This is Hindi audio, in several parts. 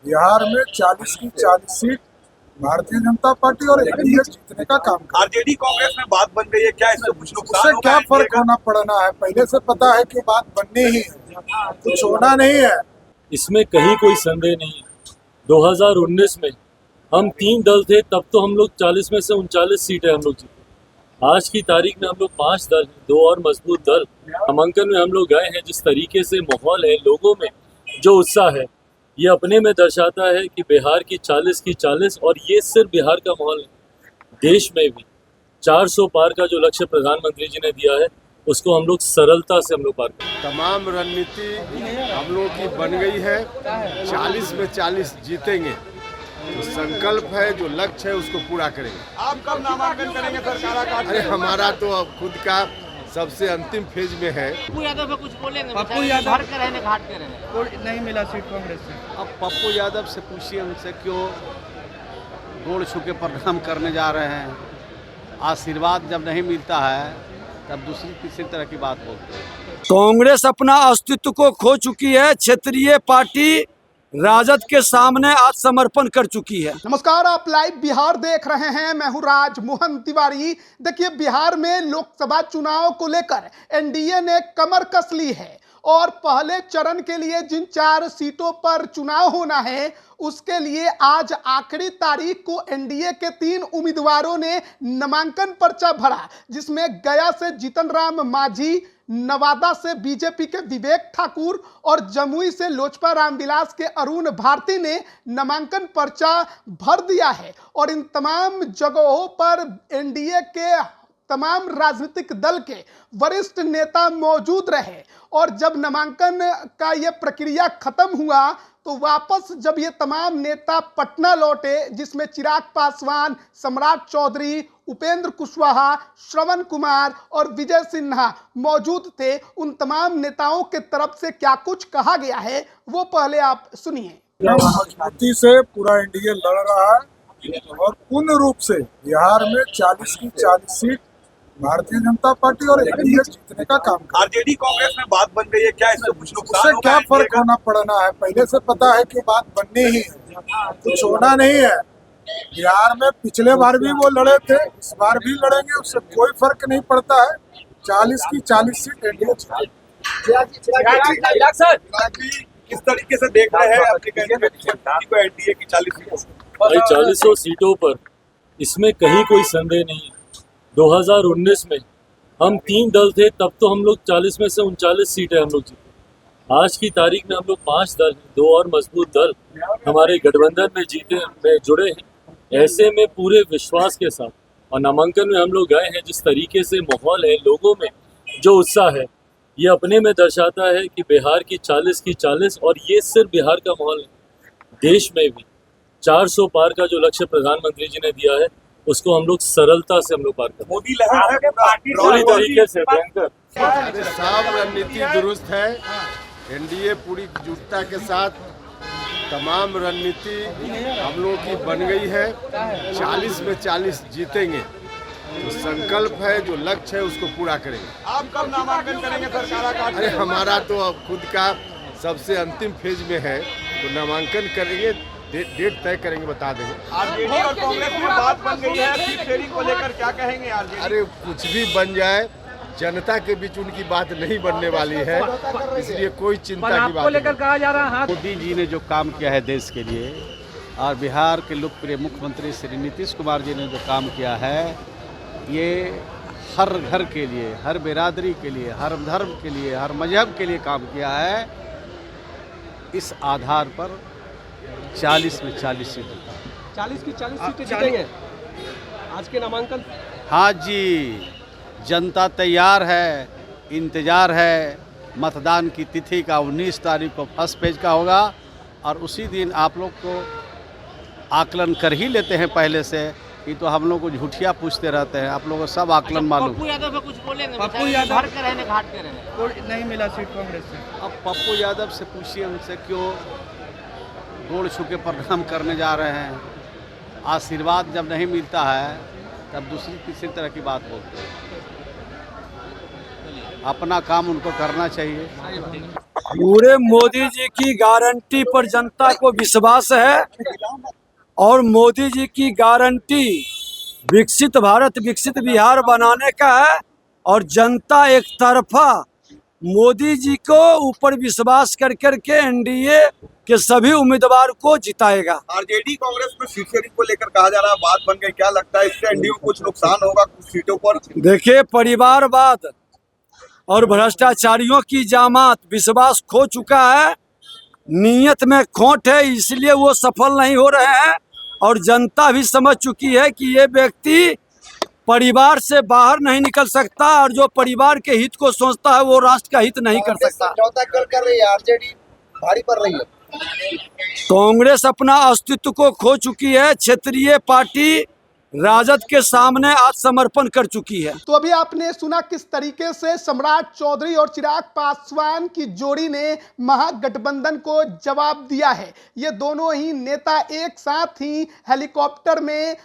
बिहार में 40 की 40 सीट भारतीय जनता पार्टी और एनडीए जीतने का काम कर। आरजेडी कांग्रेस में बात बन गई है, क्या इससे कुछ नुकसान उससे होगा क्या एनडीए फर्क का? होना पड़ना है, पहले से पता है कि बात बननी ही है, कुछ होना नहीं है। इसमें कहीं कोई संदेह नहीं है। 2019 में हम 3 दल थे, तब तो हम लोग 40 में से 39 सीटें हम लोग जीते। आज की तारीख में हम लोग 5 दल हैं, 2 और मजबूत दल नामांकन में हम लोग गए हैं। जिस तरीके से माहौल है, लोगों में जो उत्साह है, ये अपने में दर्शाता है कि बिहार की 40 की 40, और ये सिर्फ बिहार का माहौल है, देश में भी 400 पार का जो लक्ष्य प्रधानमंत्री जी ने दिया है, उसको हम लोग सरलता से हम लोग पार करें। तमाम रणनीति हम लोगों की बन गई है। 40 में 40 जीतेंगे। जो संकल्प है, जो लक्ष्य है, उसको पूरा करेंगे। आप कब नामांकन करेंगे सरकार? अरे हमारा तो अब खुद का सबसे अंतिम फेज में है। पप्पू यादव पे कुछ बोलेंगे? पप्पू यादव घर के रहने घाट के रहने नहीं मिला सीट कांग्रेस से। अब पप्पू यादव से पूछिए, उनसे क्यों गोड़ छू के प्रणाम करने जा रहे हैं। आशीर्वाद जब नहीं मिलता है तब दूसरी तीसरी तरह की बात बोलते हैं। कांग्रेस अपना अस्तित्व को खो चुकी है। क्षेत्रीय पार्टी राजद के सामने आत्मसमर्पण कर चुकी है। नमस्कार, आप लाइव बिहार देख रहे हैं। मैं हूं राज मोहन तिवारी। देखिए, बिहार में लोकसभा चुनाव को लेकर एनडीए ने कमर कस ली है और पहले चरण के लिए जिन 4 सीटों पर चुनाव होना है, उसके लिए आज आखिरी तारीख को एनडीए के 3 उम्मीदवारों ने नामांकन पर्चा भरा, जिसमें गया से जीतन राम मांझी, नवादा से बीजेपी के विवेक ठाकुर और जमुई से लोजपा रामविलास के अरुण भारती ने नामांकन पर्चा भर दिया है। और इन तमाम जगहों पर एनडीए के तमाम राजनीतिक दल के वरिष्ठ नेता मौजूद रहे। और जब नामांकन का यह प्रक्रिया खत्म हुआ तो वापस जब ये तमाम नेता पटना लौटे, जिसमें चिराग पासवान, सम्राट चौधरी, उपेंद्र कुशवाहा, श्रवण कुमार और विजय सिन्हा मौजूद थे, उन तमाम नेताओं के तरफ से क्या कुछ कहा गया है वो पहले आप सुनिए। मजबूती से पूरा एनडीए लड़ रहा है और पूर्ण रूप से बिहार में 40 की 40 सीट भारतीय जनता पार्टी और एनडीए जीतने का काम कर। आरजेडी कांग्रेस में बात बन गई है, क्या इससे कुछ नुकसान उससे होगा क्या एनडीए फर्क का? होना पड़ना है, पहले से पता है कि बात बननी ही है, कुछ होना नहीं है। बिहार में पिछले बार भी वो लड़े थे, इस बार भी लड़ेंगे, उससे कोई फर्क नहीं पड़ता है। 40 की 40 सीट एनडीए किस तरीके से देख रहे हैं अपने को एनडीए की 40 सीटों? भाई 40 सीटों पर इसमें कहीं कोई संदेह नहीं है। 2019 में हम 3 दल थे, तब तो हम लोग 40 में से 39 सीटें हम लोग जीते। आज की तारीख में हम लोग 5 दल हैं, 2 और मजबूत दल हमारे गठबंधन में जुड़े हैं। ऐसे में पूरे विश्वास के साथ और नामांकन में हम लोग गए हैं। जिस तरीके से माहौल है, लोगों में जो उत्साह है, ये अपने में दर्शाता है कि बिहार की 40 की 40, और ये सिर्फ बिहार का माहौल है, देश में भी 400 पार का जो लक्ष्य प्रधानमंत्री जी ने दिया है, उसको हम लोग सरलता से हम लोग पार करें। मोदी लहर है पूरी तरीके से भयंकर। अरे सब रणनीति दुरुस्त है। एनडीए पूरी एकजुटता के साथ तमाम रणनीति हम लोगों की बन गई है। 40 में 40 जीतेंगे। जो संकल्प है, जो लक्ष्य है, उसको पूरा करेंगे। आप कब नामांकन करेंगे सरकार? अरे हमारा तो अब खुद का सबसे अंतिम फेज में है, तो नामांकन करेंगे, डेट तय करेंगे, बता देंगे। आरजेडी और कांग्रेस में बात बन गई है, सीट शेयरिंग को लेकर क्या कहेंगे आरजेडी? अरे कुछ भी बन जाए, जनता के बीच उनकी बात नहीं बनने वाली है, इसलिए कोई चिंता की बात लेकर कहा जा रहा है। मोदी जी ने जो काम किया है देश के लिए, और बिहार के लोकप्रिय मुख्यमंत्री श्री नीतीश कुमार जी ने जो काम किया है, ये हर घर के लिए, हर बिरादरी के लिए, हर धर्म के लिए, हर मजहब के लिए काम किया है। इस आधार पर 40 में 40 सीटें, 40 की 40 सीटें जीतेंगे आज के नामांकन। हाँ जी, जनता तैयार है, इंतज़ार है। मतदान की तिथि का 19 तारीख को फर्स्ट पेज का होगा, और उसी दिन आप लोग को आकलन कर ही लेते हैं पहले से। कि तो हम लोग को झूठिया पूछते रहते हैं, आप लोगों को सब आकलन मालूम। पप्पू यादव पे कुछ बोलेंगे? पप्पू यादव घर के रहने घाट के रहने नहीं मिला सीट कांग्रेस से। अब पप्पू यादव से पूछिए, उनसे क्यों गोड़ छू के प्रणाम करने जा रहे हैं। आशीर्वाद जब नहीं मिलता है तब दूसरी तीसरी तरह की बात बोलते हैं। अपना काम उनको करना चाहिए। पूरे मोदी जी की गारंटी पर जनता को विश्वास है और मोदी जी की गारंटी विकसित भारत विकसित बिहार बनाने का है और जनता एक तरफा मोदी जी को ऊपर विश्वास कर करके एनडीए के सभी उम्मीदवार को जिताएगा। आरजेडी कांग्रेस में सीट शेयरिंग को लेकर कहा जा रहा है, बात बन गई, क्या लगता है इससे एनडीए को कुछ नुकसान होगा कुछ सीटों पर? देखिए, परिवारवाद और भ्रष्टाचारियों की जामात विश्वास खो चुका है, नीयत में खोट है, इसलिए वो सफल नहीं हो रहे हैं और जनता भी समझ चुकी है कि ये व्यक्ति परिवार से बाहर नहीं निकल सकता और जो परिवार के हित को सोचता है वो राष्ट्र का हित नहीं कर सकता। समझौता कर रही है, आरजेडी भारी पड़ रही है। कांग्रेस अपना अस्तित्व को खो चुकी है, क्षेत्रीय पार्टी राजद के सामने आत्मसमर्पण कर चुकी है। तो अभी आपने सुना किस तरीके से सम्राट चौधरी और चिराग पासवान की जोड़ी ने महागठबंधन को जवाब दिया है। ये दोनों ही नेता एक साथ ही हेलीकॉप्टर में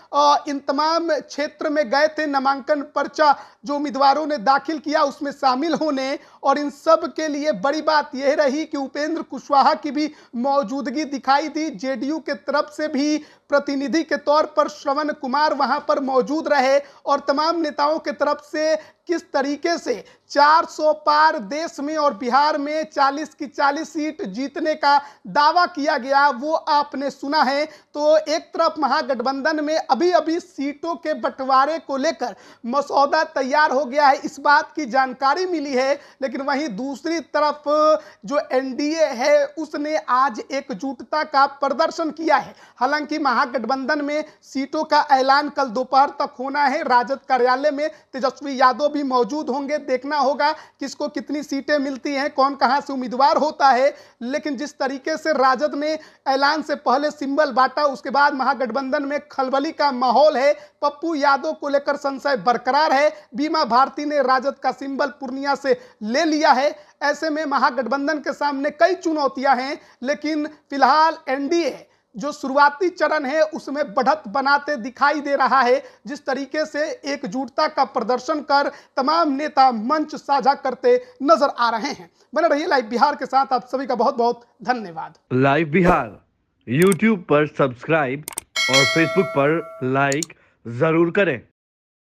इन तमाम क्षेत्र में गए थे, नामांकन पर्चा जो उम्मीदवारों ने दाखिल किया उसमें शामिल होने, और इन सब के लिए बड़ी बात यह रही कि उपेंद्र कुशवाहा की भी मौजूदगी दिखाई दी। जेडीयू के तरफ से भी प्रतिनिधि के तौर पर श्रवण कुमार वहां पर मौजूद रहे और तमाम नेताओं के तरफ से किस तरीके से 400 पार देश में और बिहार में 40 की 40 सीट जीतने का दावा किया गया वो आपने सुना है। तो एक तरफ महागठबंधन में अभी अभी सीटों के बंटवारे को लेकर मसौदा तैयार हो गया है, इस बात की जानकारी मिली है, लेकिन वहीं दूसरी तरफ जो एनडीए है उसने आज एकजुटता का प्रदर्शन किया है। हालांकि महागठबंधन में सीटों का ऐलान कल दोपहर तक होना है। राजद कार्यालय में तेजस्वी यादव भी मौजूद होंगे, देखना होगा किसको कितनी सीटें मिलती हैं, कौन कहां से उम्मीदवार होता है। लेकिन जिस तरीके से राजद ने ऐलान से पहले सिंबल बांटा, उसके बाद महागठबंधन में खलबली का माहौल है। पप्पू यादव को लेकर संशय बरकरार है। बीमा भारती ने राजद का सिंबल पूर्णिया से ले लिया है। ऐसे में महागठबंधन के सामने कई चुनौतियां हैं, लेकिन फिलहाल एनडीए जो शुरुआती चरण है उसमें बढ़त बनाते दिखाई दे रहा है। जिस तरीके से एकजुटता का प्रदर्शन कर तमाम नेता मंच साझा करते नजर आ रहे हैं। बने रहिए लाइव बिहार के साथ, आप सभी का बहुत बहुत धन्यवाद। लाइव बिहार यूट्यूब पर सब्सक्राइब और फेसबुक पर लाइक जरूर करें।